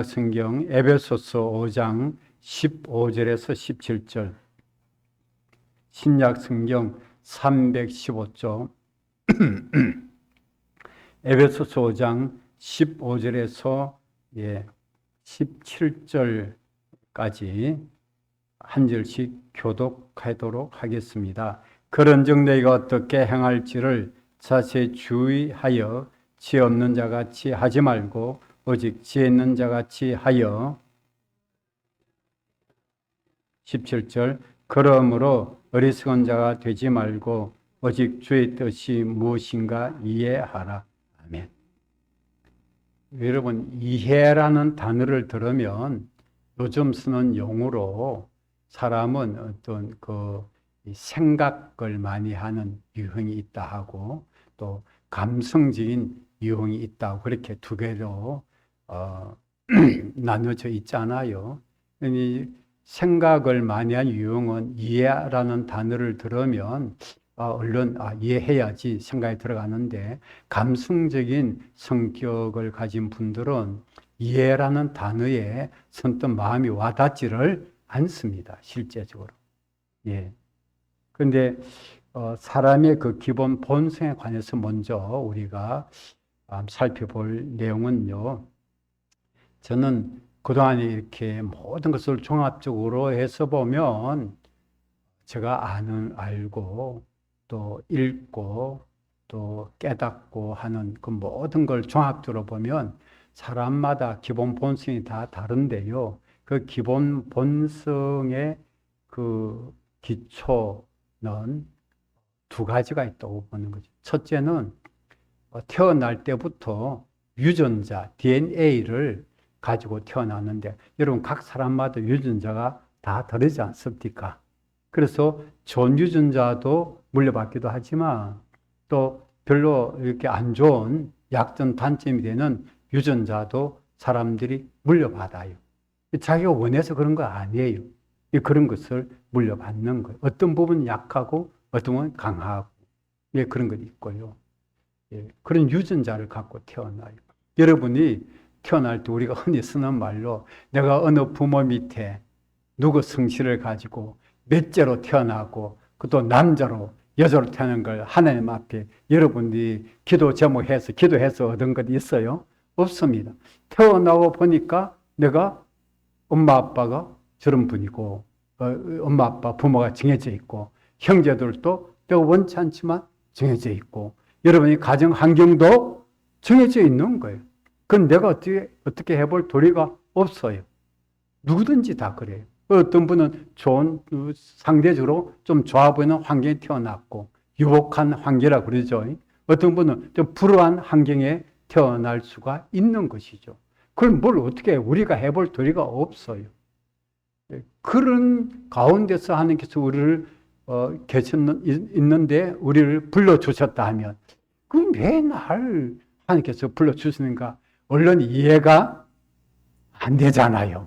성경 에베소서 5장 15절에서 17절, 신약 성경 315쪽, 에베소서 5장 15절에서 17절까지 한 절씩 교독하도록 하겠습니다. 그런즉 너희가 어떻게 행할지를 자세히 주의하여 지혜 없는 자같이 하지 말고 오직 지혜 있는 자같이 하여. 17절, 그러므로 어리석은 자가 되지 말고 오직 주의 뜻이 무엇인가 이해하라. 아멘. 여러분, 이해라는 단어를 들으면 요즘 쓰는 용어로 사람은 어떤 생각을 많이 하는 유형이 있다 하고 또 감성적인 유형이 있다고 그렇게 두 개로 나눠져 있잖아요. 생각을 많이 한 유형은 이해라는 단어를 들으면 얼른 이해해야지 생각이 들어가는데, 감성적인 성격을 가진 분들은 이해라는 단어에 선뜻 마음이 와닿지를 않습니다. 실제적으로. 그런데 사람의 그 기본 본성에 관해서 먼저 우리가 살펴볼 내용은요, 저는 그동안에 이렇게 모든 것을 종합적으로 해서 보면 제가 알고 또 읽고 또 깨닫고 하는 그 모든 걸 종합적으로 보면 사람마다 기본 본성이 다 다른데요, 그 기본 본성의 그 기초는 두 가지가 있다고 보는 거죠. 첫째는 태어날 때부터 유전자, DNA를 가지고 태어났는데, 여러분 각 사람마다 유전자가 다 다르지 않습니까? 그래서 좋은 유전자도 물려받기도 하지만 또 별로 이렇게 안 좋은 약점, 단점이 되는 유전자도 사람들이 물려받아요. 자기가 원해서 그런 거 아니에요. 그런 것을 물려받는 거예요. 어떤 부분은 약하고 어떤 부분은 강하고 그런 것이 있고요. 그런 유전자를 갖고 태어나요. 여러분이 태어날 때 우리가 흔히 쓰는 말로 내가 어느 부모 밑에 누구 성실을 가지고 몇째로 태어나고 그것도 남자로 여자로 태어난 걸 하나님 앞에 여러분들이 기도 제목해서 기도해서 얻은 것 있어요? 없습니다. 태어나고 보니까 내가 엄마 아빠가 저런 분이고 엄마 아빠 부모가 정해져 있고 형제들도 내가 원치 않지만 정해져 있고 여러분이 가정 환경도 정해져 있는 거예요. 그건 내가 어떻게 해볼 도리가 없어요. 누구든지 다 그래요. 어떤 분은 좋은, 상대적으로 좀 좋아 보이는 환경에 태어났고 유복한 환경이라고 그러죠. 어떤 분은 좀 불우한 환경에 태어날 수가 있는 것이죠. 그걸 뭘 어떻게 우리가 해볼 도리가 없어요. 그런 가운데서 하나님께서 우리를 있는데 우리를 불러주셨다 하면 그럼 왜 날 하나님께서 불러주시는가 얼른 이해가 안 되잖아요.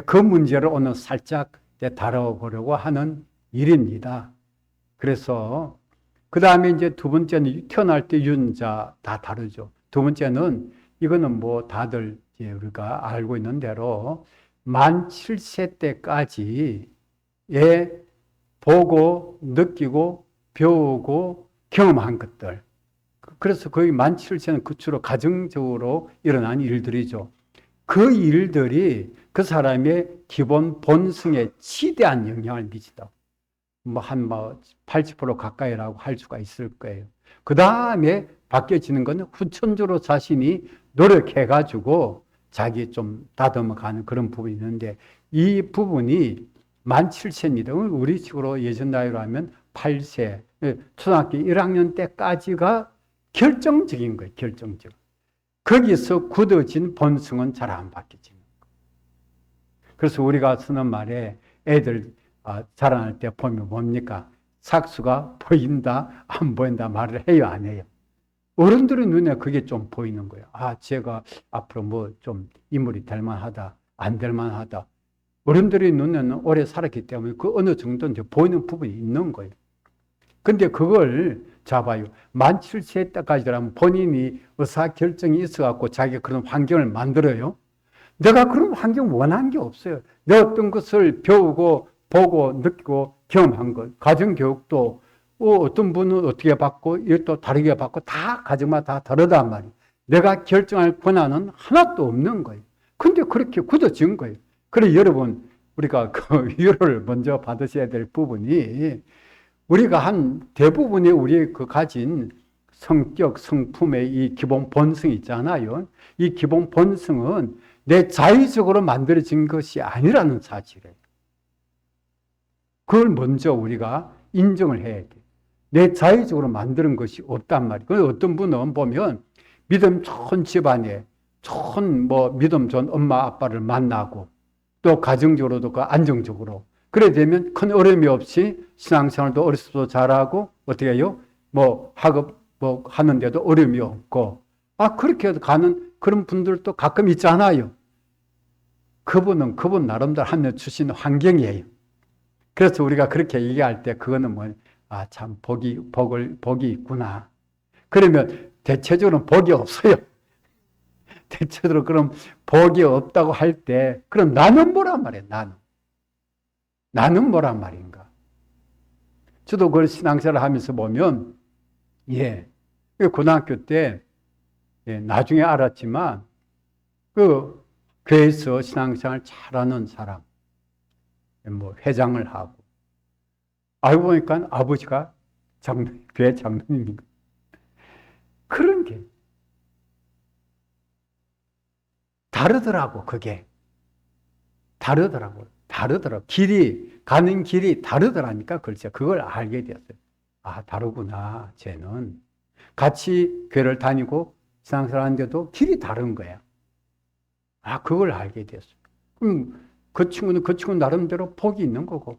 그 문제를 오늘 살짝 다뤄보려고 하는 일입니다. 그래서 그 다음에 이제 두 번째는 태어날 때 유전자 다 다르죠. 두 번째는 이거는 뭐 다들 우리가 알고 있는 대로 만 7세 때까지 보고 느끼고 배우고 경험한 것들, 그래서 거의 만 7세는 주로 가정적으로 일어난 일들이죠. 그 일들이 그 사람의 기본 본성에 지대한 영향을 미치다. 한 80% 가까이라고 할 수가 있을 거예요. 그 다음에 바뀌어지는 것은 후천적으로 자신이 노력해가지고 자기 좀 다듬어가는 그런 부분이 있는데, 이 부분이 만 7세입니다. 우리 식으로 예전 나이로 하면 8세, 초등학교 1학년 때까지가 결정적인 거예요. 결정적. 거기서 굳어진 본성은 잘 안 바뀌지는 거예요. 그래서 우리가 쓰는 말에 애들 자라날 때 보면 뭡니까? 삭수가 보인다, 안 보인다 말을 해요, 안 해요? 어른들의 눈에 그게 좀 보이는 거예요. 제가 앞으로 뭐 좀 인물이 될 만하다, 안 될 만하다. 어른들의 눈에는 오래 살았기 때문에 그 어느 정도는 이제 보이는 부분이 있는 거예요. 근데 그걸 잡아요. 만 7세 때까지라면 본인이 의사결정이 있어갖고 자기가 그런 환경을 만들어요. 내가 그런 환경 원한 게 없어요. 내가 어떤 것을 배우고 보고 느끼고 경험한 것, 가정교육도 어떤 분은 어떻게 받고 이것도 다르게 받고 다 가정마다 다 다르단 말이에요. 내가 결정할 권한은 하나도 없는 거예요. 근데 그렇게 굳어진 거예요. 그래 여러분 우리가 그 위로를 먼저 받으셔야 될 부분이 우리가 한 대부분의 우리의 그 가진 성격, 성품의 이 기본 본성이 있잖아요. 이 기본 본성은 내 자의적으로 만들어진 것이 아니라는 사실이에요. 그걸 먼저 우리가 인정을 해야 돼. 내 자의적으로 만드는 것이 없단 말이에요. 그래서 어떤 분은 보면 믿음 좋은 집안에 좋은 믿음 좋은 엄마 아빠를 만나고 또 가정적으로도 그 안정적으로 그래 되면 큰 어려움이 없이 신앙생활도 어렸을 때도 잘하고 어떻게 해요? 학업 하는데도 어려움이 없고 그렇게 가는 그런 분들도 가끔 있잖아요. 그분 나름대로 하나님 주신 환경이에요. 그래서 우리가 그렇게 얘기할 때 그거는 참 복이 있구나. 그러면 대체적으로 복이 없어요. 대체적으로 그럼 복이 없다고 할 때 그럼 나는 뭐란 말이에요. 나는 뭐란 말인가. 저도 그걸 신앙생활을 하면서 보면 고등학교 때 나중에 알았지만 그 교회에서 신앙생활 잘하는 사람 회장을 하고 알고 보니까 아버지가 교회 장로님인가. 그런 게 다르더라고. 그게 다르더라고. 가는 길이 다르더라니까. 글쎄 그걸 알게 되었어요. 다르구나. 쟤는 같이 교회를 다니고 신앙생활 하는데도 길이 다른 거야. 그걸 알게 됐어요. 그럼 그 친구는 나름대로 복이 있는 거고.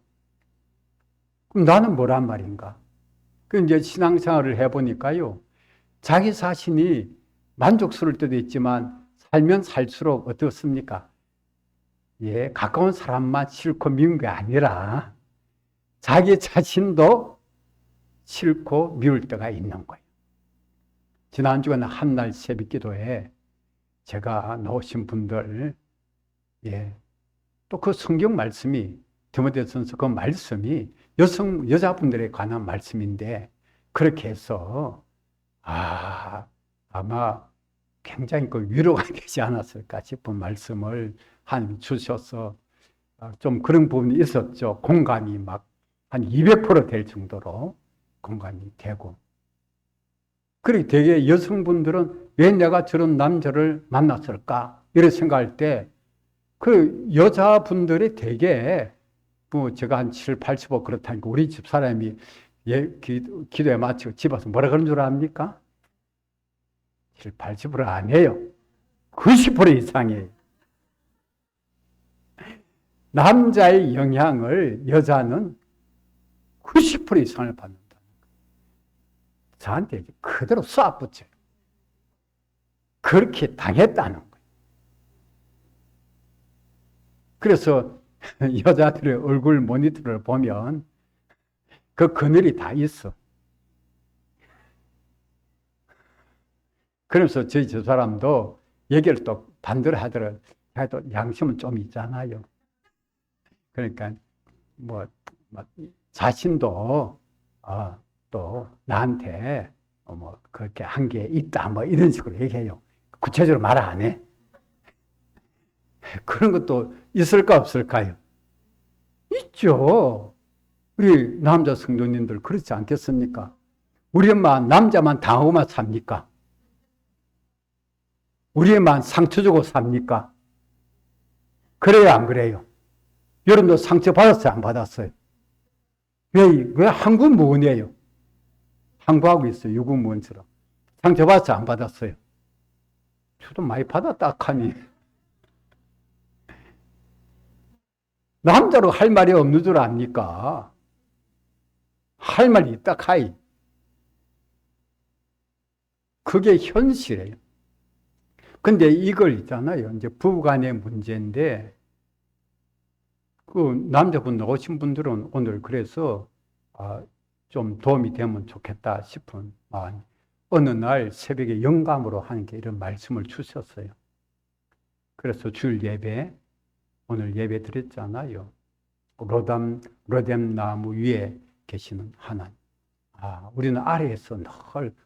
그럼 나는 뭐란 말인가? 이제 신앙생활을 해보니까요. 자기 자신이 만족스러울 때도 있지만 살면 살수록 어떻습니까? 가까운 사람만 싫고 미운 게 아니라 자기 자신도 싫고 미울 때가 있는 거예요. 지난주에는 한날 새벽기도에 제가 나오신 분들 또 그 성경 말씀이 디모데전서 그 말씀이 여자분들에 관한 말씀인데 그렇게 해서 아마 굉장히 그 위로가 되지 않았을까 싶은 말씀을 하나님 주셔서 좀 그런 부분이 있었죠. 공감이 막 한 200% 될 정도로 공감이 되고. 그리고 되게 여성분들은 왜 내가 저런 남자를 만났을까? 이런 생각할 때 그 여자분들이 되게 제가 한 7, 80% 그렇다니까 우리 집 사람이 기도에 마치고 집 와서 뭐라 그런 줄 압니까? 7, 80% 아니에요. 90% 이상이에요. 남자의 영향을 여자는 90% 이상을 받는다. 저한테 그대로 쏴붙여요. 그렇게 당했다는 거예요. 그래서 여자들의 얼굴 모니터를 보면 그 그늘이 다 있어. 그래서 저 사람도 얘기를 또 반대로 하더라도 양심은 좀 있잖아요. 그러니까 자신도 또 나한테 그렇게 한 게 있다 이런 식으로 얘기해요. 구체적으로 말 안 해. 그런 것도 있을까 없을까요? 있죠. 우리 남자 성도님들 그렇지 않겠습니까? 우리 엄마 남자만 당하고만 삽니까? 우리만 상처 주고 삽니까? 그래요, 안 그래요? 여러분도 상처 받았어요, 안 받았어요? 왜 항구무원이에요? 항구하고 있어요, 유구무원처럼. 상처 받았어요, 안 받았어요? 저도 많이 받았다 하니. 남자로 할 말이 없는 줄 압니까? 할 말이 있다 카이. 그게 현실이에요. 근데 이걸 있잖아요. 이제 부부간의 문제인데, 그 남자분 나오신 분들은 오늘 그래서 좀 도움이 되면 좋겠다 싶은 마음. 어느 날 새벽에 영감으로 하는 게 이런 말씀을 주셨어요. 그래서 주일 예배, 오늘 예배 드렸잖아요. 로뎀 나무 위에 계시는 하나님. 우리는 아래에서 늘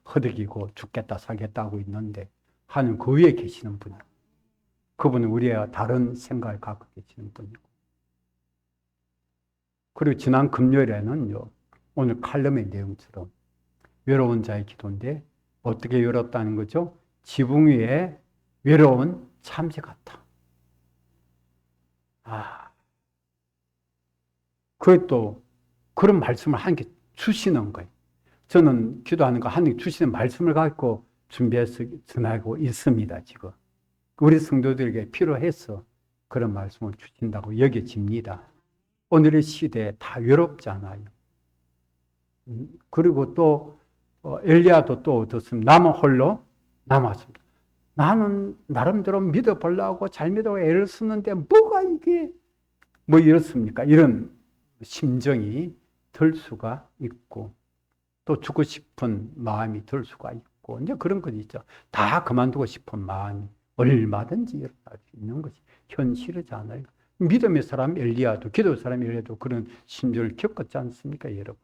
허덕이고 죽겠다 살겠다 하고 있는데 하나님 그 위에 계시는 분이고, 그분은 우리와 다른 생각을 갖고 계시는 분이고. 그리고 지난 금요일에는요, 오늘 칼럼의 내용처럼 외로운 자의 기도인데 어떻게 외롭다는 거죠? 지붕 위에 외로운 참새 같아. 그게 또 그런 말씀을 하나님께 주시는 거예요. 저는 기도하는 거 하나님 주시는 말씀을 갖고 준비해서 전하고 있습니다, 지금. 우리 성도들에게 필요해서 그런 말씀을 주신다고 여겨집니다. 오늘의 시대에 다 외롭잖아요. 그리고 또 엘리야도 또 어떻습니까? 나만 홀로 남았습니다. 나는 나름대로 믿어보려고 잘 믿어보고 애를 쓰는데 뭐가 이게 뭐 이렇습니까? 이런 심정이 들 수가 있고, 또 죽고 싶은 마음이 들 수가 있고, 이제 그런 것 있죠. 다 그만두고 싶은 마음이 얼마든지 일어날 수 있는 것이 현실이잖아요. 믿음의 사람 엘리야도, 기도의 사람 엘리야도 그런 심정을 겪었지 않습니까, 여러분?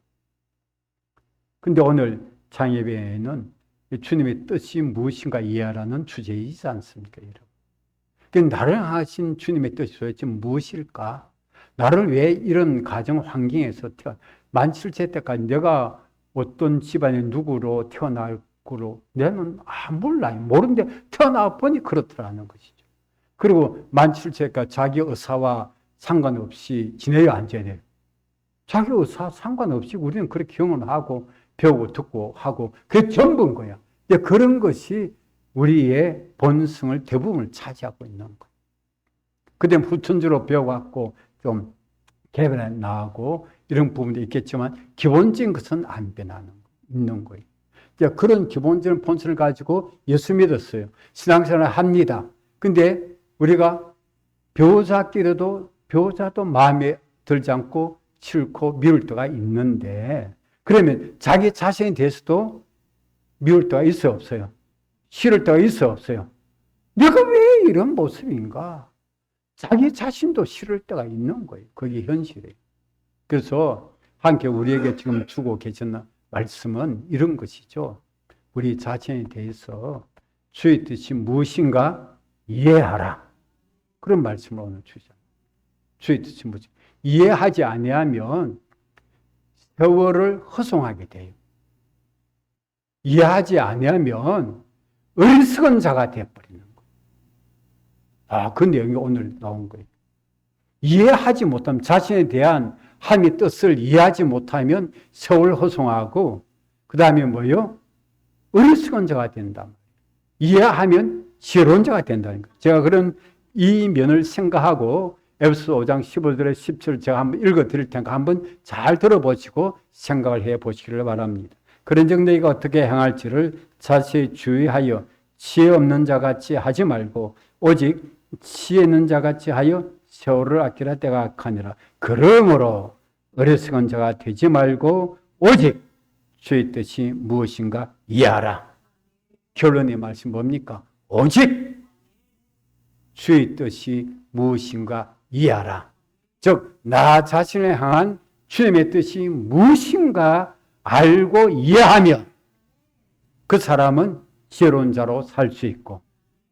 근데 오늘 장예배에는 주님의 뜻이 무엇인가 이해하라는 주제이지 않습니까, 여러분? 그러니까 나를 하신 주님의 뜻이 도대체 무엇일까? 나를 왜 이런 가정 환경에서 만 7세 때까지 내가 어떤 집안의 누구로 태어날구로 내는 몰라요. 모르는데 태어나 보니 그렇더라는 것이죠. 그리고 만 7세까지 자기 의사와 상관없이 지내야 앉아야 돼요. 자기 의사 상관없이 우리는 그렇게 경험하고 배우고 듣고 하고 그게 전부인 거야. 그런 것이 우리의 본성을 대부분을 차지하고 있는 거예요. 그다음 후천적으로 배워갖고 좀 개발해 나가고 이런 부분도 있겠지만 기본적인 것은 안 변하는 거예요. 그런 기본적인 본성을 가지고 예수 믿었어요. 신앙생활을 합니다. 근데 우리가 배우자도 마음에 들지 않고 싫고 미울 때가 있는데, 그러면 자기 자신에 대해서도 미울 때가 있어요, 없어요? 싫을 때가 있어요, 없어요? 내가 왜 이런 모습인가? 자기 자신도 싫을 때가 있는 거예요. 그게 현실이에요. 그래서 함께 우리에게 지금 주고 계시는 말씀은 이런 것이죠. 우리 자신에 대해서 주의 뜻이 무엇인가 이해하라. 그런 말씀을 오늘 주죠. 주의 뜻이 무엇인가. 이해하지 아니하면 세월을 허송하게 돼요. 이해하지 아니하면 어리석은 자가 되어버리는 거예요. 그 내용이 오늘 나온 거예요. 이해하지 못하면, 자신에 대한 하나님의 뜻을 이해하지 못하면 세월 허송하고, 그 다음에 뭐요? 어리석은 자가 된다. 이해하면 지혜로운 자가 된다는 거예요. 제가 그런 이 면을 생각하고 에베소서 5장 15절에 17절 제가 한번 읽어 드릴 테니까 한번 잘 들어보시고 생각을 해 보시기를 바랍니다. 그런즉 너희가 어떻게 행할지를 자세히 주의하여 지혜 없는 자같이 하지 말고 오직 지혜 있는 자같이 하여 세월을 아끼라 때가 악하니라. 그러므로 어리석은 자가 되지 말고 오직 주의 뜻이 무엇인가 이해하라. 결론의 말씀 뭡니까? 오직 주의 뜻이 무엇인가 이해하라. 즉 나 자신을 향한 주님의 뜻이 무엇인가 알고 이해하면 그 사람은 지혜로운 자로 살 수 있고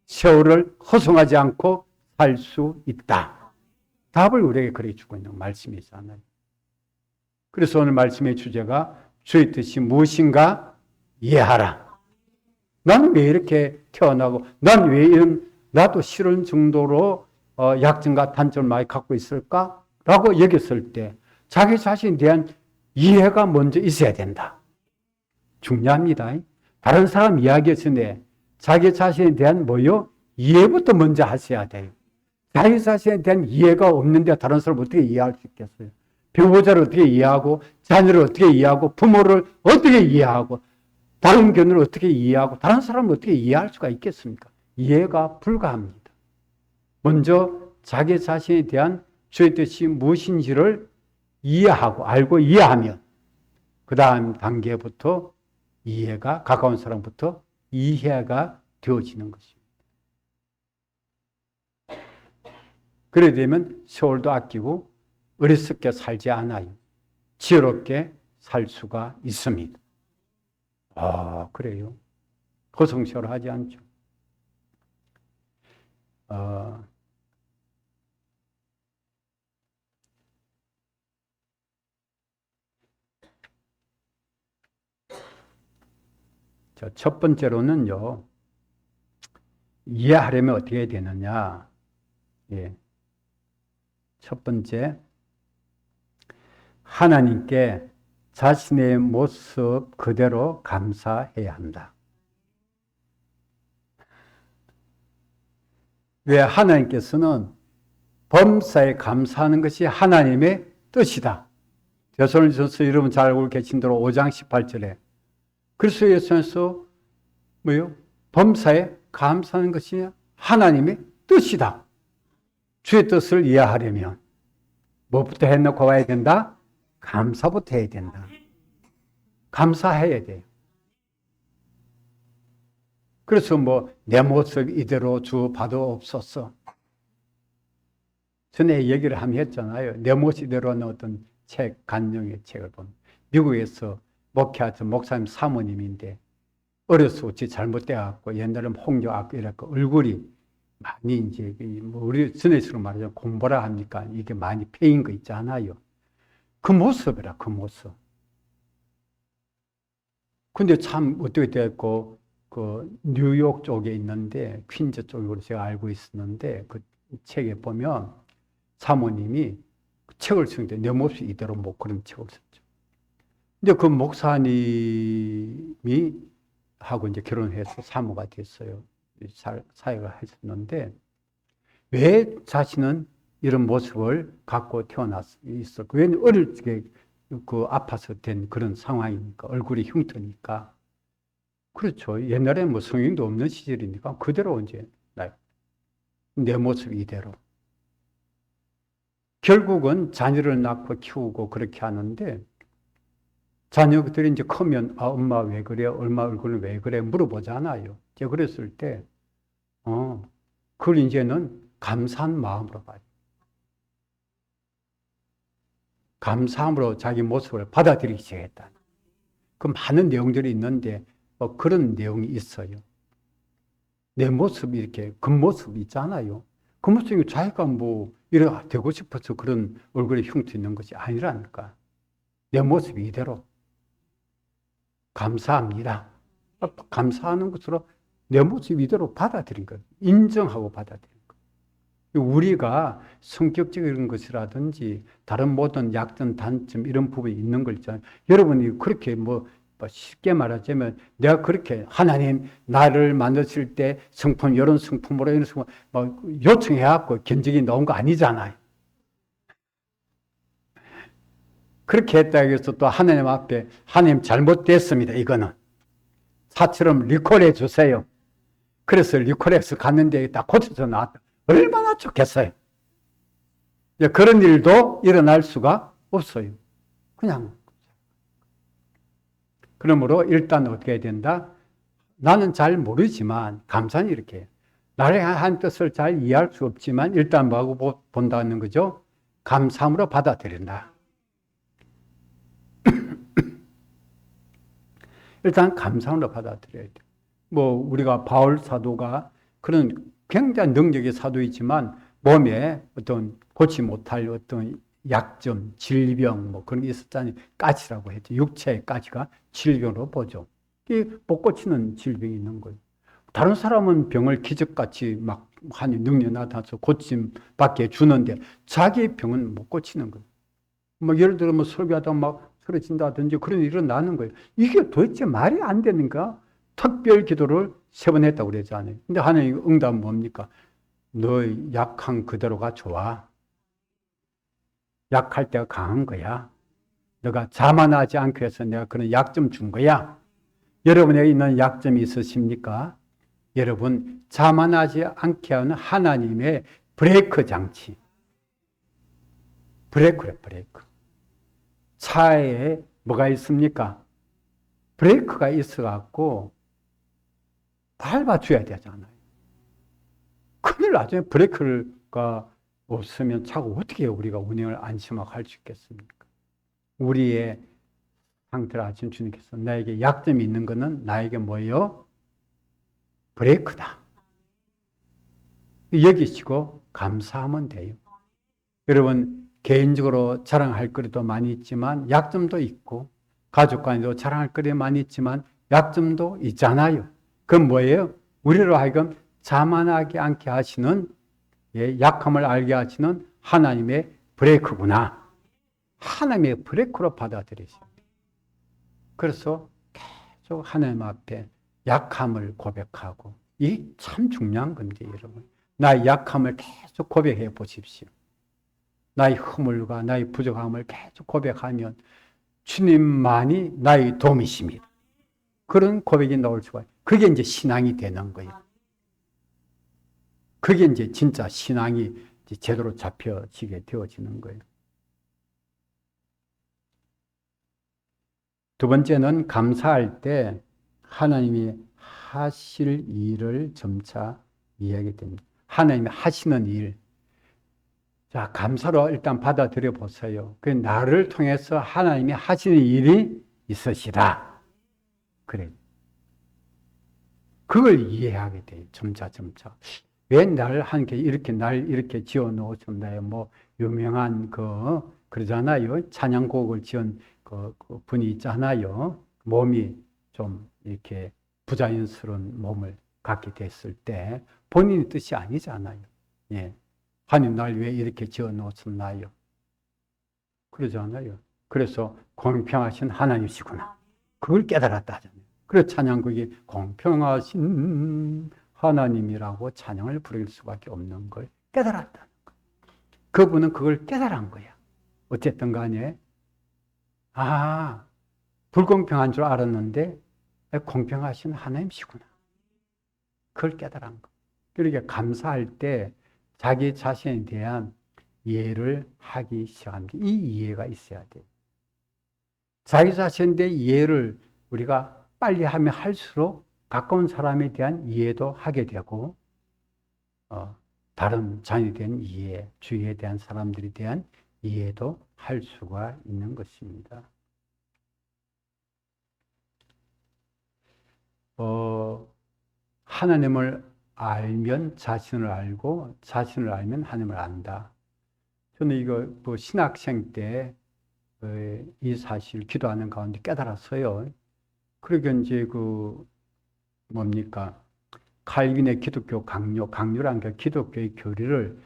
세월을 허송하지 않고 살 수 있다. 답을 우리에게 그렇게 주고 있는 말씀이잖아요. 그래서 오늘 말씀의 주제가 주의 뜻이 무엇인가 이해하라. 나는 왜 이렇게 태어나고 난 왜 이런 나도 싫은 정도로 약점과 단점을 많이 갖고 있을까? 라고 여겼을 때 자기 자신에 대한 이해가 먼저 있어야 된다. 중요합니다. 다른 사람 이야기 전에 자기 자신에 대한 뭐요? 이해부터 먼저 하셔야 돼요. 자기 자신에 대한 이해가 없는데 다른 사람을 어떻게 이해할 수 있겠어요? 배우자를 어떻게 이해하고 자녀를 어떻게 이해하고 부모를 어떻게 이해하고 다른 견해를 어떻게 이해하고 다른 사람을 어떻게 이해할 수가 있겠습니까? 이해가 불가합니다. 먼저 자기 자신에 대한 주의 뜻이 무엇인지를 이해하고 알고 이해하면 그 다음 단계부터 이해가 가까운 사람부터 이해가 되어지는 것입니다. 그래 되면 세월도 아끼고 어리석게 살지 않아요. 지혜롭게 살 수가 있습니다. 아, 그래요. 고성시원하지 않죠. 첫 번째로는요, 이해하려면 어떻게 되느냐. 예. 첫 번째, 하나님께 자신의 모습 그대로 감사해야 한다. 왜? 하나님께서는 범사에 감사하는 것이 하나님의 뜻이다. 데살로니가서 여러분 잘 알고 계신 대로 5장 18절에 그리스도에서 뭐요? 범사에 감사하는 것이 하나님의 뜻이다. 주의 뜻을 이해하려면 뭐부터 해놓고 와야 된다? 감사부터 해야 된다. 감사해야 돼요. 그래서 내 모습 이대로 주 받아옵소서. 전에 얘기를 한번 했잖아요. 내 모습 이대로는 어떤 책, 간증의 책을 보면 미국에서 목회하던 목사님 사모님인데 어려서 어찌 잘못돼갖고 옛날에 홍조하고 이랬고 얼굴이 많이 이제 우리 전에식으로 말하자면 공부라 합니까? 이게 많이 패인 거 있잖아요. 그 모습이라 그 모습. 근데 참 어떻게 됐고 그 뉴욕 쪽에 있는데 퀸즈 쪽으로 제가 알고 있었는데 그 책에 보면 사모님이 그 책을 쓰는데 내 모습이 이대로 못 그런 책을 썼죠. 근데 그 목사님이 하고 이제 결혼해서 사모가 됐어요. 사회가 했었는데 왜 자신은 이런 모습을 갖고 태어났을까? 왜 어릴 때 그 아파서 된 그런 상황이니까 얼굴이 흉터니까 그렇죠. 옛날에는 뭐 성형도 없는 시절이니까 그대로 이제 내 모습 이대로. 결국은 자녀를 낳고 키우고 그렇게 하는데 자녀들이 이제 크면 엄마 왜 그래? 엄마 얼굴은 왜 그래? 물어보잖아요. 이제 그랬을 때 그걸 이제는 감사한 마음으로 봐요. 감사함으로 자기 모습을 받아들이기 시작했다. 그 많은 내용들이 있는데 그런 내용이 있어요. 내 모습이 이렇게 겉모습이 있잖아요. 겉모습이 자기가 이래 되고 싶어서 그런 얼굴에 흉터 있는 것이 아니라니까. 내 모습이 이대로 감사합니다. 감사하는 것으로 내 모습 이대로 받아들인 거예요. 인정하고 받아들인 거예요. 우리가 성격적인 것이라든지 다른 모든 약점, 단점 이런 부분이 있는 걸 있잖아요. 여러분이 그렇게 쉽게 말하자면 내가 그렇게 하나님 나를 만드실 때 성품 이런 성품으로 이런 성품 요청해갖고 견적이 나온 거 아니잖아요. 그렇게 했다고 해서 또 하나님 앞에 하나님 잘못됐습니다. 이거는 사처럼 리콜해 주세요. 그래서 리콜해서 갔는데 딱 고쳐서 나왔다. 얼마나 좋겠어요. 그런 일도 일어날 수가 없어요. 그냥. 그러므로 일단 어떻게 해야 된다? 나는 잘 모르지만 감사는 이렇게 해요. 나를 한 뜻을 잘 이해할 수 없지만 일단 뭐하고 본다는 거죠? 감사함으로 받아들인다. 일단 감사함으로 받아들여야 돼요. 우리가 바울 사도가 그런 굉장히 능력의 사도이지만 몸에 어떤 고치 못할 어떤 약점, 질병 그런 게 있었잖아요. 까치라고 했죠. 육체의 까치가 질병으로 보죠. 이게 못 고치는 질병이 있는 거예요. 다른 사람은 병을 기적같이 하니 능력 나타나서 고침 받게 주는데 자기 병은 못 고치는 거예요. 예를 들어 설교하다가 쓰러진다든지 그런 일이 일어나는 거예요. 이게 도대체 말이 안 되는가? 특별 기도를 3번 했다고 그러잖아요. 근데 하나님 응답은 뭡니까? 너 약한 그대로가 좋아. 약할 때가 강한 거야. 너가 자만하지 않기 위해서 내가 그런 약점 준 거야. 여러분에게 있는 약점이 있으십니까? 여러분 자만하지 않게 하는 하나님의 브레이크 장치. 브레이크래, 브레이크. 차에 뭐가 있습니까? 브레이크가 있어갖고 밟아줘야 되잖아요. 큰일 나죠. 브레이크가 없으면 자꾸 어떻게 우리가 운행을 안심하고 할 수 있겠습니까? 우리의 상태를 아시는 주님께서 나에게 약점이 있는 것은 나에게 뭐예요? 브레이크다. 여기시고 감사하면 돼요. 여러분, 개인적으로 자랑할 거리도 많이 있지만 약점도 있고, 가족 간에도 자랑할 거리 많이 있지만 약점도 있잖아요. 그건 뭐예요? 우리로 하여금 자만하지 않게 하시는, 약함을 알게 하시는 하나님의 브레이크구나. 하나님의 브레이크로 받아들이세요. 그래서 계속 하나님 앞에 약함을 고백하고, 이게 참 중요한 건데, 여러분. 나의 약함을 계속 고백해 보십시오. 나의 허물과 나의 부족함을 계속 고백하면 주님만이 나의 도움이십니다. 그런 고백이 나올 수가 있어요. 그게 이제 신앙이 되는 거예요. 그게 이제 진짜 신앙이 이제 제대로 잡혀지게 되어지는 거예요. 두 번째는 감사할 때 하나님이 하실 일을 점차 이해하게 됩니다. 하나님이 하시는 일. 자, 감사로 일단 받아들여 보세요. 그 나를 통해서 하나님이 하시는 일이 있으시다. 그래. 그걸 이해하게 돼요. 점차. 왜 나를 하나님께 이렇게 날 이렇게 지어 놓으셨나요? 뭐 유명한 그러잖아요. 찬양곡을 지은 그 분이 있잖아요. 몸이 좀 이렇게 부자연스러운 몸을 갖게 됐을 때 본인의 뜻이 아니잖아요. 예. 하나님 날 왜 이렇게 지어 놓으셨나요? 그러잖아요. 그래서 공평하신 하나님이시구나. 그걸 깨달았다 하잖아요. 그래서 찬양곡이 공평하신 하나님이라고 찬양을 부를 수밖에 없는 걸 깨달았다는 거예요. 그분은 그걸 깨달은 거야. 어쨌든 간에 불공평한 줄 알았는데 공평하신 하나님이시구나. 그걸 깨달은 거. 그러니까 감사할 때 자기 자신에 대한 이해를 하기 시작합니다. 이 이해가 있어야 돼요. 자기 자신에 대한 이해를 우리가 빨리 하면 할수록 가까운 사람에 대한 이해도 하게 되고, 다른 자녀에 대한 이해, 주위에 대한 사람들에 대한 이해도 할 수가 있는 것입니다. 하나님을 알면 자신을 알고, 자신을 알면 하나님을 안다. 저는 이거 신학생 때 이 사실을 기도하는 가운데 깨달았어요. 그러니까 이제 칼빈의 기독교 강요란 그 기독교의 교리를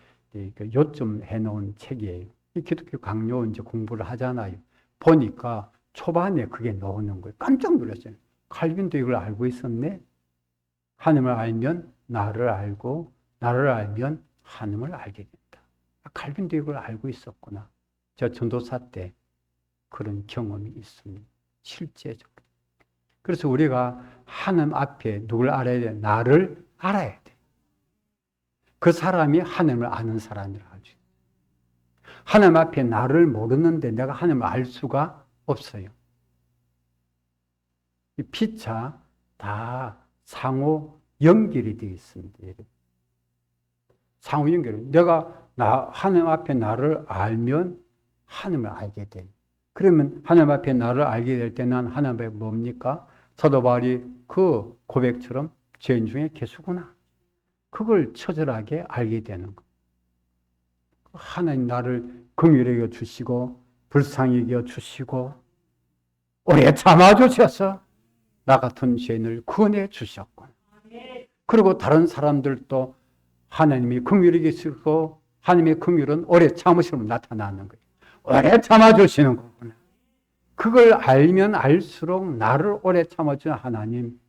요점해 놓은 책이에요. 이 기독교 강요 이제 공부를 하잖아요. 보니까 초반에 그게 나오는 거예요. 깜짝 놀랐어요. 칼빈도 이걸 알고 있었네. 하나님을 알면 나를 알고, 나를 알면 하나님을 알게 된다. 칼빈도 이걸 알고 있었구나. 제가 전도사 때 그런 경험이 있습니다. 실제적으로. 그래서 우리가 하나님 앞에 누굴 알아야 돼? 나를 알아야 돼. 그 사람이 하나님을 아는 사람이라 하죠. 하나님 앞에 나를 모르는데 내가 하나님을 알 수가 없어요. 이 피차 다 상호 연결이 되어 있습니다. 상호 연결. 내가 하나님 앞에 나를 알면 하나님을 알게 돼. 그러면 하나님 앞에 나를 알게 될 때는 하나님 앞에 뭡니까? 사도 바울이 그 고백처럼 죄인 중에 개수구나. 그걸 처절하게 알게 되는 거. 하나님 나를 긍휼히 여겨 주시고 불쌍히 여겨 주시고 오래 참아 주셔서 나 같은 죄인을 구원해 주셨고, 그리고 다른 사람들도 하나님이 긍휼히 계시고 하나님의 긍휼은 오래 참으심으로 나타나는 거예요. 오래 참아주시는 거구나. 그걸 알면 알수록 나를 오래 참아주는 하나님,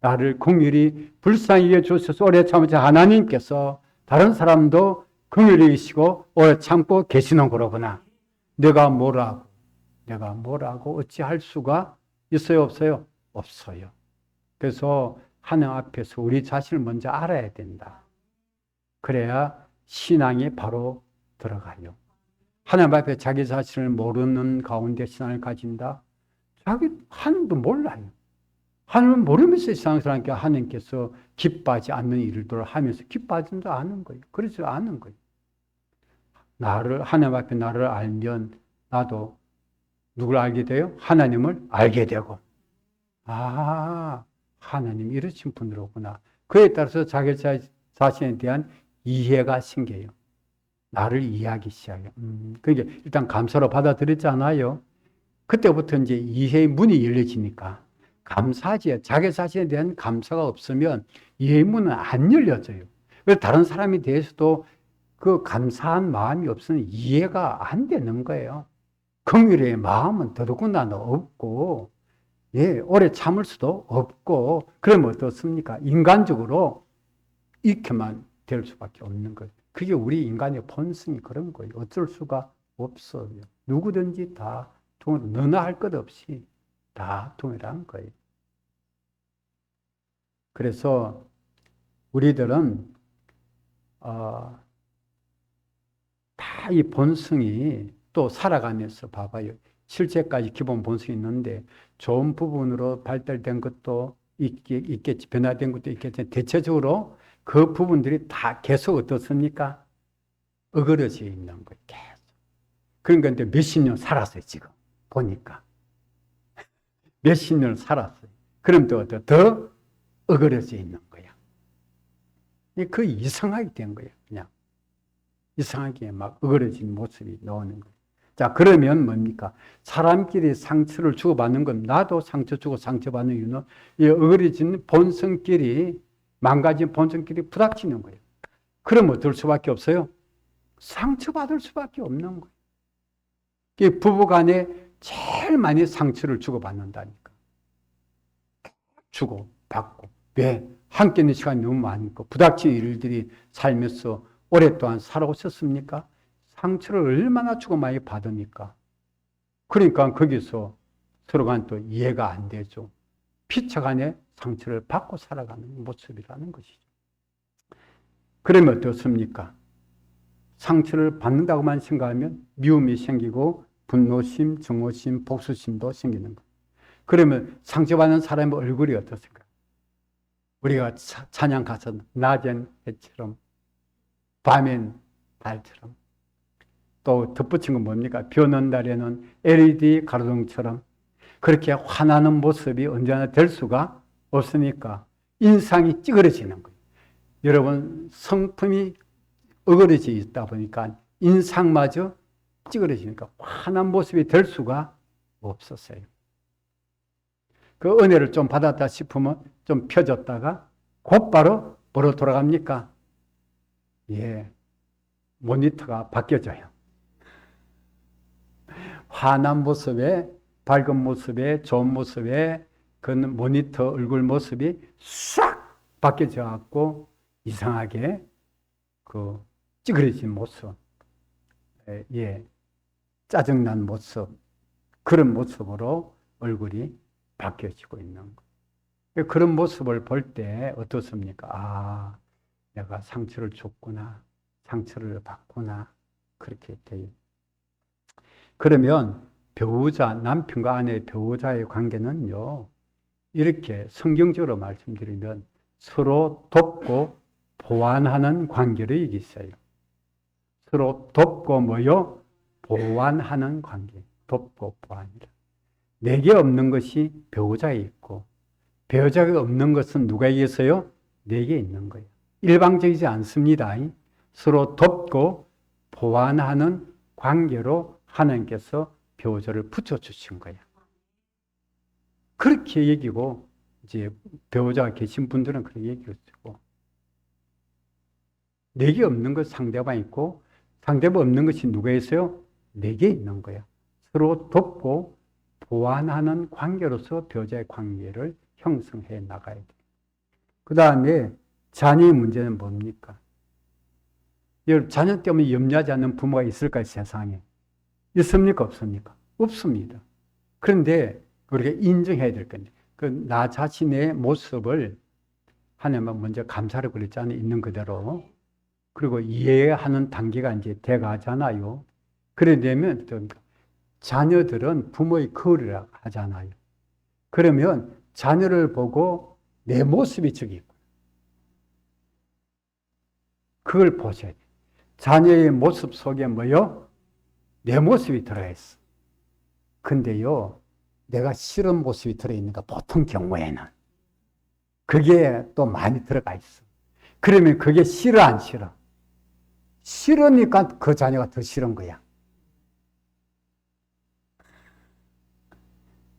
나를 긍휼히 불쌍히 여겨주셔서 오래 참아주신 하나님께서 다른 사람도 긍휼히 계시고 오래 참고 계시는 거로구나. 내가 뭐라고 어찌할 수가 있어요, 없어요? 없어요. 그래서 하나님 앞에서 우리 자신을 먼저 알아야 된다. 그래야 신앙이 바로 들어가요. 하나님 앞에 자기 자신을 모르는 가운데 신앙을 가진다? 하나님도 몰라요. 하나님은 모르면서 신앙생활하니까 하나님께서 기뻐하지 않는 일들을 하면서 기뻐하지도 않은 거예요. 그러지 않은 거예요. 하나님 앞에 나를 알면 나도 누굴 알게 돼요? 하나님을 알게 되고. 아, 하나님 이러신 분이로구나. 그에 따라서 자기 자신에 대한 이해가 생겨요. 나를 이해하기 시작해요. 그러니까 일단 감사로 받아들였잖아요. 그때부터 이제 이해의 문이 열려지니까 감사하지. 자기 자신에 대한 감사가 없으면 이해의 문은 안 열려져요. 그래서 다른 사람에 대해서도 그 감사한 마음이 없으면 이해가 안 되는 거예요. 긍휼의 마음은 더더군다나 없고, 예, 오래 참을 수도 없고, 그러면 어떻습니까? 인간적으로 이렇게만 될 수밖에 없는 거예요. 그게 우리 인간의 본성이 그런 거예요. 어쩔 수가 없어요. 누구든지 다 너나 할 것 없이 다 동일한 거예요. 그래서 우리들은 다 이 본성이 또 살아가면서 봐봐요. 실제까지 기본 본성이 있는데 좋은 부분으로 발달된 것도 있겠지, 변화된 것도 있겠지. 대체적으로 그 부분들이 다 계속 어떻습니까? 어그러져 있는 거예요. 계속. 그러니까 이제 몇십 년 살았어요, 지금. 보니까. 몇십 년 살았어요. 그럼 또 더 어그러져 있는 거야. 그 이상하게 된 거예요, 그냥. 이상하게 막 어그러진 모습이 나오는 거예요. 자, 그러면 뭡니까? 사람끼리 상처를 주고받는 건 나도 상처 주고 상처받는 이유는 이 어그러진 본성끼리 망가진 본성끼리 부닥치는 거예요. 그러면 어떨 수밖에 없어요? 상처받을 수밖에 없는 거예요. 부부간에 제일 많이 상처를 주고받는다니까. 주고받고. 왜? 함께 있는 시간이 너무 많으니까. 부닥치는 일들이 살면서 오랫동안 살아오셨습니까? 상처를 얼마나 주고 많이 받으니까. 그러니까 거기서 서로 간 또 이해가 안 되죠. 피차간에 상처를 받고 살아가는 모습이라는 것이죠. 그러면 어떻습니까? 상처를 받는다고만 생각하면 미움이 생기고 분노심, 증오심, 복수심도 생기는 거예요. 그러면 상처받는 사람의 얼굴이 어떻습니까? 우리가 찬양 가서 낮엔 해처럼 밤엔 달처럼 또 덧붙인 건 뭡니까? 비 오는 날에는 LED 가로등처럼 그렇게 환하는 모습이 언제나 될 수가 없으니까 인상이 찌그러지는 거예요. 여러분 성품이 어그러져 있다 보니까 인상마저 찌그러지니까 환한 모습이 될 수가 없었어요. 그 은혜를 좀 받았다 싶으면 좀 펴졌다가 곧바로 뭐로 돌아갑니까? 예, 모니터가 바뀌어져요. 환한 모습에, 밝은 모습에, 좋은 모습에 그 모니터 얼굴 모습이 싹 바뀌어져 갖고 이상하게 그 찌그러진 모습, 예, 짜증난 모습, 그런 모습으로 얼굴이 바뀌어지고 있는 거예요. 그런 모습을 볼 때 어떻습니까? 아, 내가 상처를 줬구나, 상처를 받구나, 그렇게 돼요. 그러면 배우자, 남편과 아내의 배우자의 관계는요, 이렇게 성경적으로 말씀드리면 서로 돕고 보완하는 관계로 있어요. 서로 돕고 뭐요? 보완하는 관계. 돕고 보완이라. 내게 없는 것이 배우자에 있고 배우자가 없는 것은 누가에게 있어요? 내게 있는 거예요. 일방적이지 않습니다. 서로 돕고 보완하는 관계로 하나님께서 배우자를 붙여주신 거예요. 그렇게 얘기고, 이제 배우자가 계신 분들은 그렇게 얘기하고, 내게 없는 것 상대방 있고, 상대방 없는 것이 누가 있어요? 내게 있는 거예요. 서로 돕고 보완하는 관계로서 배우자의 관계를 형성해 나가야 돼요. 그 다음에 자녀의 문제는 뭡니까? 여러분, 자녀 때문에 염려하지 않는 부모가 있을까요, 세상에? 있습니까, 없습니까? 없습니다. 그런데 우리가 인정해야 될 건데, 나 자신의 모습을 하나님은 먼저 감사를 그랬잖아요, 있는 그대로. 그리고 이해하는 단계가 이제 돼가잖아요. 그래 되면 자녀들은 부모의 거울이라고 하잖아요. 그러면 자녀를 보고 내 모습이 저기 있고, 그걸 보셔야 돼요. 자녀의 모습 속에 뭐요? 내 모습이 들어있어. 근데요, 내가 싫은 모습이 들어있는가, 보통 경우에는. 그게 또 많이 들어가 있어. 그러면 그게 싫어, 안 싫어? 싫으니까 그 자녀가 더 싫은 거야.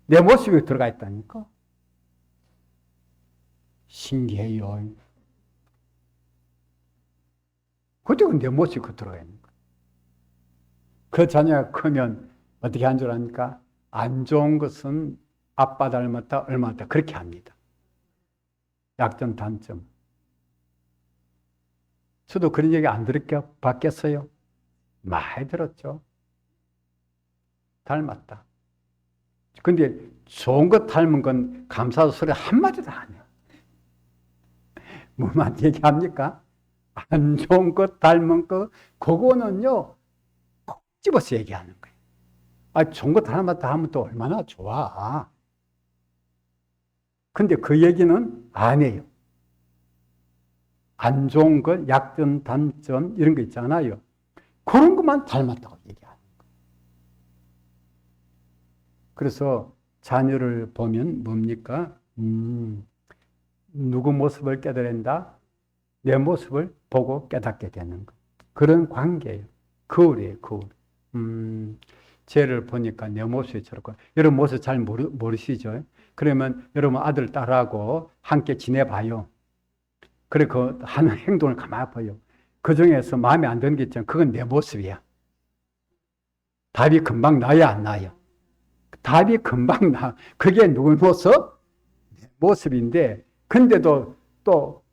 내 모습이 들어가 있다니까? 신기해요. 그때 내 모습이 들어가 있는 거야. 그 자녀가 크면 어떻게 한 줄 아니까? 안 좋은 것은 아빠 닮았다, 얼마 닮았다, 그렇게 합니다. 약점, 단점. 저도 그런 얘기 안 들었겠어요? 많이 들었죠. 닮았다. 근데 좋은 것 닮은 건 감사도 소리 한마디도 안 해요. 뭐만 얘기합니까? 안 좋은 것 닮은 거, 그거는요, 꼭 집어서 얘기하는 거예요. 아, 좋은 것 닮았다 하면 또 얼마나 좋아. 근데 그 얘기는 안 해요. 안 좋은 것, 약점, 단점, 이런 거 있잖아요. 그런 것만 닮았다고 얘기하는 거예요. 그래서 자녀를 보면 뭡니까? 누구 모습을 깨달은다? 내 모습을 보고 깨닫게 되는 것. 그런 관계예요. 거울이에요, 거울. 쟤를 보니까 내 모습이 저렇고, 여러분 모습 잘 모르시죠? 그러면 여러분 아들, 딸하고 함께 지내봐요. 그래, 그 하는 행동을 가만히 봐요. 그 중에서 마음에 안 드는 게 있잖아요. 그건 내 모습이야. 답이 금방 나야 안 나요? 답이 금방 나. 그게 누구 모습? 내 모습인데, 근데도 또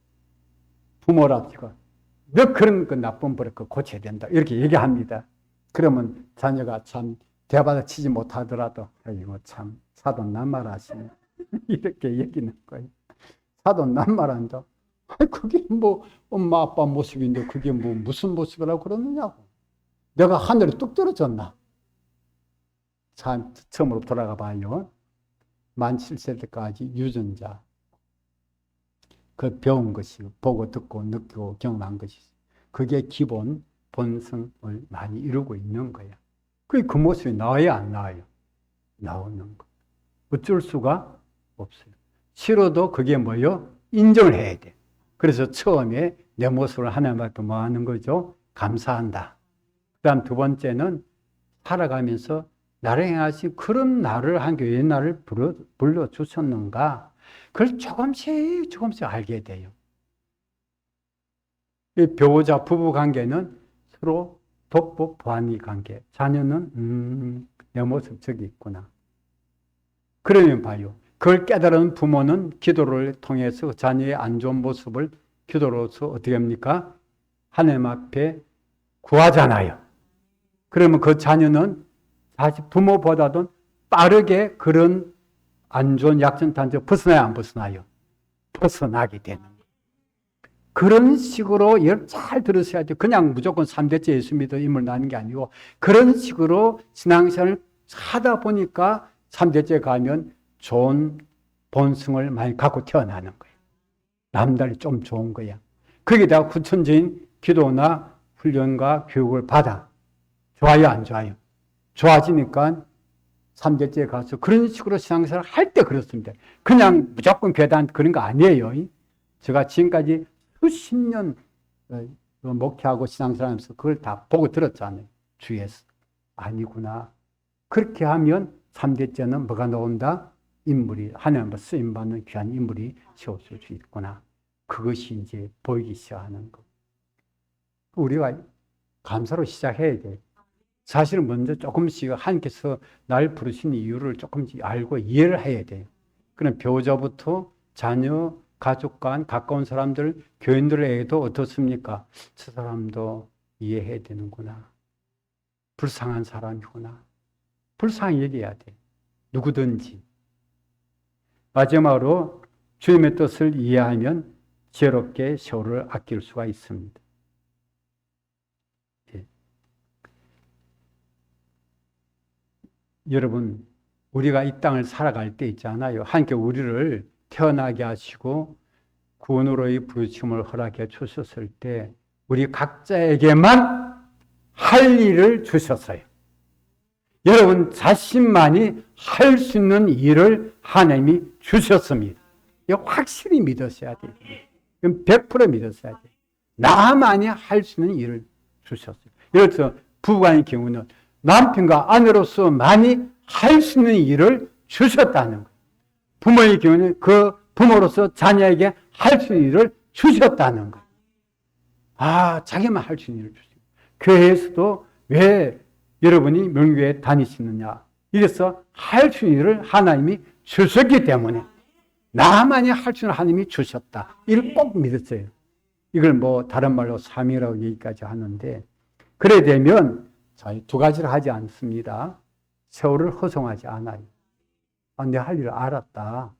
부모랍시고, 너 그런 거 나쁜 버릇 고쳐야 된다. 이렇게 얘기합니다. 그러면 자녀가 참 대받아 치지 못하더라도, 이거 참 사돈남말하시네. 이렇게 얘기는 거예요. 사돈남말한다. 그게 뭐 엄마 아빠 모습인데 그게 뭐 무슨 모습이라고 그러느냐고. 내가 하늘에 뚝 떨어졌나? 참 처음으로 돌아가 봐요. 만 7세 때까지 유전자. 그 배운 것이 보고 듣고 느끼고 경험한 것이 그게 기본 본성을 많이 이루고 있는 거야. 그 모습이 나와야 안 나와요? 나오는 거. 어쩔 수가 없어요. 싫어도 그게 뭐요? 인정을 해야 돼. 그래서 처음에 내 모습을 하나님 앞에 뭐 하는 거죠? 감사한다. 그 다음 두 번째는 살아가면서 나를 행하신 그런 나를 한 교회의 나를 불러주셨는가? 그걸 조금씩 알게 돼요. 이 배우자 부부 관계는 서로 독보 보완의 관계. 자녀는 내 모습 저기 있구나. 그러면 봐요. 그걸 깨달은 부모는 기도를 통해서 자녀의 안 좋은 모습을 기도로서 어떻게 합니까? 하나님 앞에 구하잖아요. 그러면 그 자녀는 사실 부모보다도 빠르게 그런 안 좋은 약점, 단점 벗어나요, 안 벗어나요? 벗어나게 되는 거예요. 그런 식으로 잘 들으셔야 돼요. 그냥 무조건 3대째 예수 믿어 인물 나는 게 아니고 그런 식으로 신앙생활을 하다 보니까 3대째 가면 좋은 본성을 많이 갖고 태어나는 거예요. 남달리 좀 좋은 거야. 거기다가 구천적인 기도나 훈련과 교육을 받아. 좋아요, 안 좋아요? 좋아지니까 3대째 가서 그런 식으로 신앙생활을 할 때 그렇습니다. 그냥 무조건 괴담 그런 거 아니에요. 제가 지금까지 수십 년 목회하고 신앙생활 하면서 그걸 다 보고 들었잖아요. 주위에서. 아니구나. 그렇게 하면 3대째는 뭐가 나온다? 인물이, 하나님과 쓰임받는 귀한 인물이 세워질 수 있구나. 그것이 이제 보이기 시작하는 거. 우리가 감사로 시작해야 돼. 사실은 먼저 조금씩 하나님께서 날 부르신 이유를 조금씩 알고 이해를 해야 돼요. 그럼 배우자부터 자녀, 가족 간, 가까운 사람들, 교인들에게도 어떻습니까? 저 사람도 이해해야 되는구나. 불쌍한 사람이구나. 불쌍히 얘기해야 돼. 누구든지. 마지막으로 주님의 뜻을 이해하면 지혜롭게 세월을 아낄 수가 있습니다. 예. 여러분, 우리가 이 땅을 살아갈 때 있잖아요. 하나님께 우리를 태어나게 하시고 구원으로의 부르심을 허락해 주셨을 때 우리 각자에게만 할 일을 주셨어요. 여러분 자신만이 할 수 있는 일을 하나님이 주셨습니다. 이거 확실히 믿으셔야 돼요. 100% 믿으셔야 돼요. 나만이 할 수 있는 일을 주셨어요. 예를 들어서 부부간의 경우는 남편과 아내로서 많이 할 수 있는 일을 주셨다는 거예요. 부모의 경우는 그 부모로서 자녀에게 할 수 있는 일을 주셨다는 거예요. 아, 자기만 할 수 있는 일을 주셨어요. 교회에서도 왜 여러분이 명교회에 다니시느냐? 이래서 할 수 있는 일을 하나님이 주셨기 때문에 나만이 할 수 있는 하나님이 주셨다. 이걸 꼭 믿었어요. 이걸 뭐 다른 말로 삼위라고 얘기까지 하는데, 그래 되면 두 가지를 하지 않습니다. 세월을 허송하지 않아요. 아, 내가 할 일을 알았다.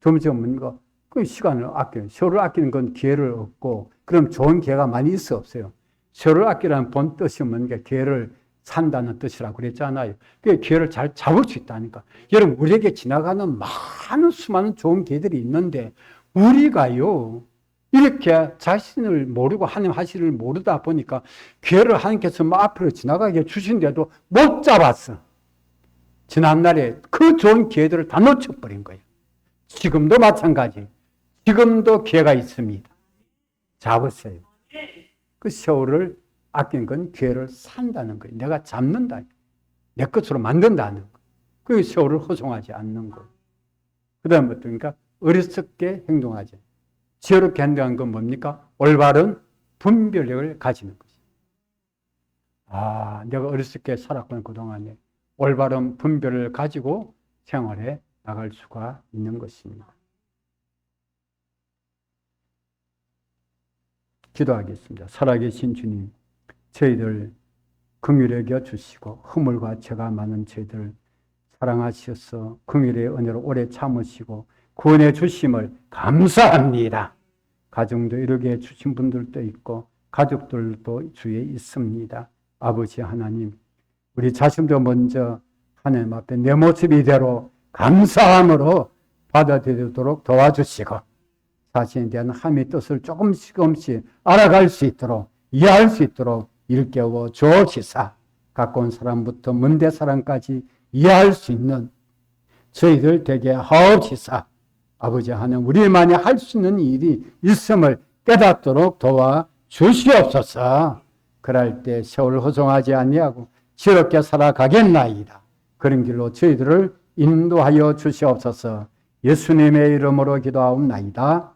두 번째는 뭔가 그 시간을 아껴요. 세월을 아끼는 건 기회를 얻고, 그럼 좋은 기회가 많이 있어 없어요. 세월을 아끼라는 본 뜻이 뭔가 기회를 산다는 뜻이라고 그랬잖아요. 그 기회를 잘 잡을 수 있다니까. 여러분, 우리에게 지나가는 많은 수많은 좋은 기회들이 있는데 우리가요 이렇게 자신을 모르고 하나님 하시를 모르다 보니까 기회를 하나님께서 막 앞으로 지나가게 주신데도 못 잡았어. 지난날에 그 좋은 기회들을 다 놓쳐버린 거예요. 지금도 마찬가지. 지금도 기회가 있습니다. 잡으세요. 그 세월을 아끼는 건 기회를 산다는 거예요. 내가 잡는다. 내 것으로 만든다는 거예요. 그 세월을 허송하지 않는 거예요. 그 다음부터 그러니까 어리석게 행동하지. 지혜롭게 행동한 건 뭡니까? 올바른 분별력을 가지는 것이죠. 아, 내가 어리석게 살았구나 그동안에. 올바른 분별을 가지고 생활에 나갈 수가 있는 것입니다. 기도하겠습니다. 살아계신 주님, 저희들 긍휼히 여겨 주시고 허물과 죄가 많은 저희들 사랑하셔서 긍휼의 은혜로 오래 참으시고 구원해 주심을 감사합니다. 가정도 이렇게 주신 분들도 있고 가족들도 주위에 있습니다. 아버지 하나님, 우리 자신도 먼저 하나님 앞에 내 모습 이대로 감사함으로 받아들이도록 도와주시고 자신에 대한 하나님의 뜻을 조금씩 알아갈 수 있도록, 이해할 수 있도록 일깨워 주옵시사. 가까운 사람부터 먼데 사람까지 이해할 수 있는 저희들 되게 하옵시사. 아버지 하나님, 우리만이 할 수 있는 일이 있음을 깨닫도록 도와 주시옵소서. 그럴 때 세월을 허송하지 아니하고 지혜롭게 살아가겠나이다. 그런 길로 저희들을 인도하여 주시옵소서. 예수님의 이름으로 기도하옵나이다.